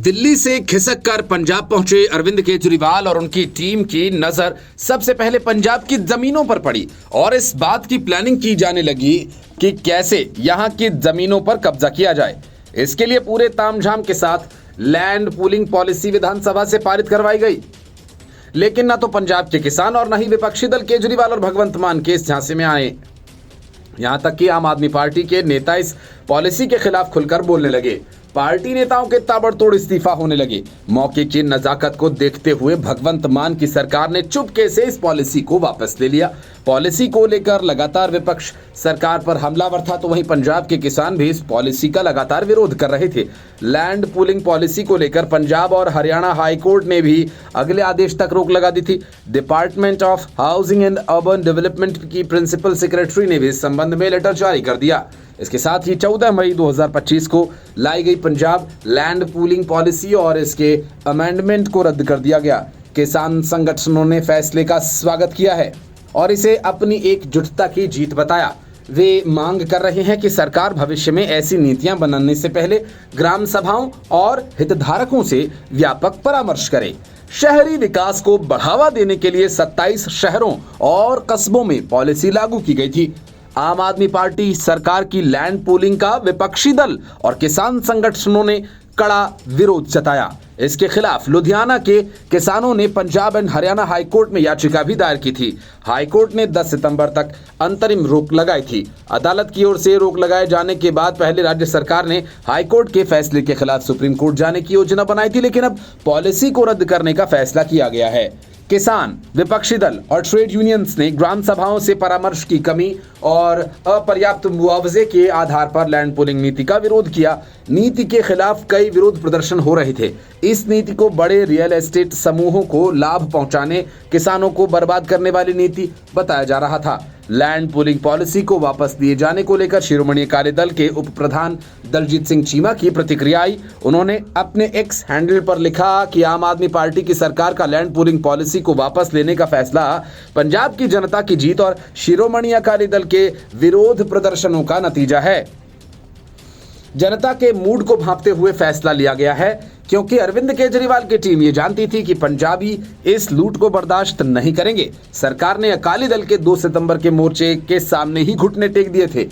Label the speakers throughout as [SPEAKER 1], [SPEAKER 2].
[SPEAKER 1] दिल्ली से खिसक कर पंजाब पहुंचे अरविंद केजरीवाल और उनकी टीम की नजर सबसे पहले पंजाब की जमीनों पर पड़ी और इस बात की प्लानिंग की जाने लगी कि कैसे यहां की जमीनों पर कब्जा किया जाए। इसके लिए पूरे तामझाम के साथ लैंड पूलिंग पॉलिसी विधानसभा से पारित करवाई गई। लेकिन न तो पंजाब के किसान और न ही विपक्षी दल केजरीवाल और भगवंत मान के इस झांसे में आए। यहां तक कि आम आदमी पार्टी के नेता इस पॉलिसी के खिलाफ खुलकर बोलने लगे। पार्टी नेताओं के ताबड़तोड़ इस्तीफा होने लगे। मौके की नजाकत को देखते हुए भगवंत मान की सरकार ने चुपके से इस पॉलिसी को वापस ले लिया। पॉलिसी को लेकर लगातार विपक्ष सरकार पर हमलावर था, तो वहीं पंजाब के किसान भी इस पॉलिसी का लगातार विरोध कर रहे थे। लैंड पूलिंग पॉलिसी को लेकर पंजाब और हरियाणा हाई कोर्ट ने भी अगले आदेश तक रोक लगा दी थी। Department of housing and urban development की प्रिंसिपल सेक्रेटरी ने भी इस संबंध में लेटर जारी कर दिया। इसके साथ ही 14 मई 2025 को लाई गई पंजाब लैंड पूलिंग पॉलिसी और इसके अमेंडमेंट को रद्द कर दिया गया। किसान संगठनों ने फैसले का स्वागत किया है और इसे अपनी एकजुटता की जीत बताया। वे मांग कर रहे हैं कि सरकार भविष्य में ऐसी नीतियां बनाने से पहले ग्राम सभाओं और हितधारकों से व्यापक परामर्श करे। शहरी विकास को बढ़ावा देने के लिए 27 शहरों और कस्बों में पॉलिसी लागू की गई थी। आम आदमी पार्टी सरकार की लैंड पूलिंग का विपक्षी दल और किसान संगठनों ने कड़ा विरोध जताया। इसके खिलाफ लुधियाना के किसानों ने Punjab and Haryana high court में याचिका भी दायर की थी। हाई कोर्ट ने 10 सितंबर तक अंतरिम रोक लगाई थी। अदालत की ओर से रोक लगाए जाने के बाद पहले राज्य सरकार ने हाई कोर्ट के फैसले के खिलाफ सुप्रीम कोर्ट जाने की योजना बनाई थी, लेकिन अब पॉलिसी को रद्द करने का फैसला किया गया है। किसान, विपक्षी दल और ट्रेड यूनियंस ने ग्राम सभाओं से परामर्श की कमी और अपर्याप्त मुआवजे के आधार पर लैंड पूलिंग नीति का विरोध किया। नीति के खिलाफ कई विरोध प्रदर्शन हो रहे थे। इस नीति को बड़े रियल एस्टेट समूहों को लाभ पहुंचाने, किसानों को बर्बाद करने वाली नीति बताया जा रहा था। लैंड पूलिंग पॉलिसी को वापस दिए जाने को लेकर शिरोमणि अकाली दल के उप प्रधान दलजीत सिंह चीमा की प्रतिक्रिया आई। उन्होंने अपने एक्स हैंडल पर लिखा कि आम आदमी पार्टी की सरकार का लैंड पूलिंग पॉलिसी को वापस लेने का फैसला पंजाब की जनता की जीत और शिरोमणि अकाली दल के विरोध प्रदर्शनों का नतीजा है। जनता के मूड को भांपते हुए फैसला लिया गया है, क्योंकि अरविंद केजरीवाल की टीम ये जानती थी कि पंजाबी इस लूट को बर्दाश्त नहीं करेंगे। सरकार ने अकाली दल के 2 सितंबर के मोर्चे के सामने ही घुटने टेक दिए थे,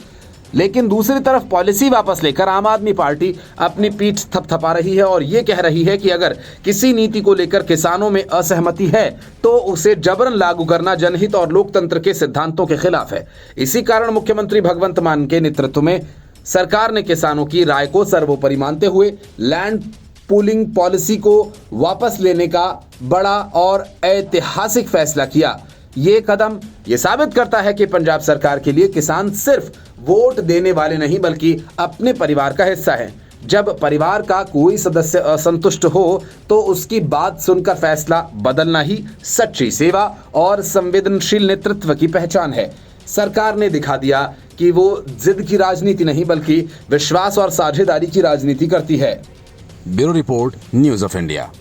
[SPEAKER 1] लेकिन दूसरी तरफ पॉलिसी वापस लेकर आम आदमी पार्टी अपनी पीठ थपथपा रही है और ये कह रही है कि अगर किसी नीति को लेकर किसानों में असहमति है तो उसे जबरन लागू करना जनहित और लोकतंत्र के सिद्धांतों के खिलाफ है। इसी कारण मुख्यमंत्री भगवंत मान के नेतृत्व में सरकार ने किसानों की राय को सर्वोपरि मानते हुए लैंड पूलिंग पॉलिसी को वापस लेने का बड़ा और ऐतिहासिक फैसला किया। ये कदम ये साबित करता है कि पंजाब सरकार के लिए किसान सिर्फ वोट देने वाले नहीं बल्कि अपने परिवार का हिस्सा है। जब परिवार का कोई सदस्य असंतुष्ट हो तो उसकी बात सुनकर फैसला बदलना ही सच्ची सेवा और संवेदनशील नेतृत्व की पहचान है। सरकार ने दिखा दिया कि वो जिद की राजनीति नहीं बल्कि विश्वास और साझेदारी की राजनीति करती है।
[SPEAKER 2] Bureau report, news of India.